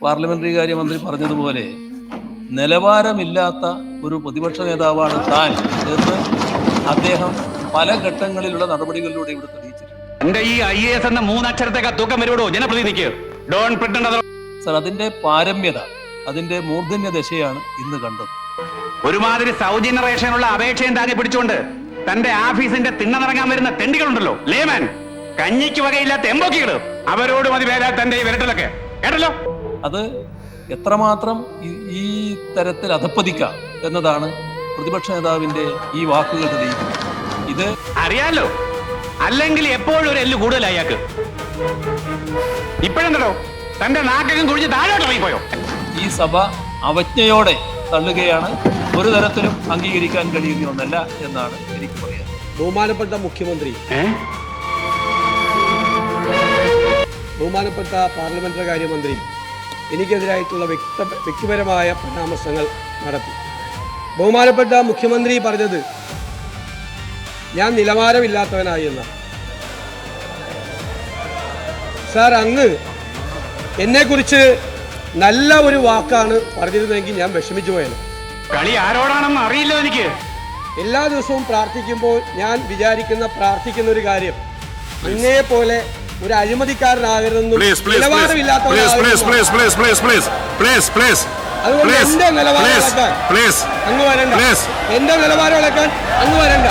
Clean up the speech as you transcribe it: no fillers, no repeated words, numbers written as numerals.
Parliamentary കാര്യമന്ത്രി പറഞ്ഞതുപോലെ നിലവാരമില്ലാത്ത ഒരു പ്രതിപക്ഷ നേതാവാണ് താൻ എന്ന് അദ്ദേഹം പല ഘട്ടങ്ങളിലുള്ള നടപടികളിലൂടെ ഇവിടെ തെളിയിച്ചിട്ടുണ്ട്. എന്റെ ഈ IAS എന്ന മൂന്നക്ഷരത്തേക്ക് തൂക്കം വരുവോ ജനപ്രതിനിധിക്ക്? സർ, അതിന്റെ പാരമ്യത, അതിന്റെ മൂർധന്യ ദശയാണ് ഇന്ന് കണ്ടത്. ഒരുമാതിരി സൗജന്യ റേഷനുള്ള അപേക്ഷയും താങ്ങി പിടിച്ചുകൊണ്ട് തന്റെ ഓഫീസിന്റെ തിണ്ണനിറങ്ങാൻ വരുന്ന തെണ്ടികളുണ്ടല്ലോ, ലേമാൻ, കഞ്ഞിക്ക് വകയില്ലാത്ത എമ്പോക്കികള്, അവരോട് മതി വേല തന്റെ ഈ വിരട്ടലൊക്കെ. കേട്ടല്ലോ, അത് എത്രമാത്രം ഈ തരത്തിൽ അധപ്പതിക്കാം എന്നതാണ് പ്രതിപക്ഷ നേതാവിന്റെ ഈ വാക്കുകൾ തെളിയിക്കുന്നത്. ഇത് അറിയാലോ, അല്ലെങ്കിൽ എപ്പോഴും ഒരു എല്ല് കൂടുതലായി അയാൾക്ക്. ഇപ്പോഴെന്തോ തന്റെ നാക്കകം കുഴിച്ച് താഴോട്ട് ഇറങ്ങിപ്പോയോ? ഈ സഭ അവജ്ഞയോടെ തള്ളുകയാണ്. ഒരു തരത്തിലും അംഗീകരിക്കാൻ കഴിയുന്ന ഒന്നല്ല എന്നാണ് എനിക്ക് പറയാൻ. ബഹുമാനപ്പെട്ട മുഖ്യമന്ത്രി, ബഹുമാനപ്പെട്ട പാർലമെന്ററി കാര്യമന്ത്രി എനിക്കെതിരായിട്ടുള്ള വ്യക്തിപരമായ പരാമർശങ്ങൾ നടത്തി. ബഹുമാനപ്പെട്ട മുഖ്യമന്ത്രി പറഞ്ഞത് ഞാൻ നിലവാരമില്ലാത്തവനായി എന്ന്. സാർ, അങ്ങ് എന്നെക്കുറിച്ച് നല്ല ഒരു വാക്കാണ് പറഞ്ഞിരുന്നെങ്കിൽ ഞാൻ വിഷമിച്ചു പോയത്. കളി ആരോടാണെന്ന് അറിയില്ല എനിക്ക്. എല്ലാ ദിവസവും പ്രാർത്ഥിക്കുമ്പോൾ ഞാൻ പ്രാർത്ഥിക്കുന്ന ഒരു കാര്യം, അങ്ങയെ പോലെ ഒരു അഴിമതിക്കാരനാകരുതെന്നും അതുകൊണ്ട് എന്റെ നിലവാരം ഇളക്കാൻ അങ്ങ് വരണ്ട.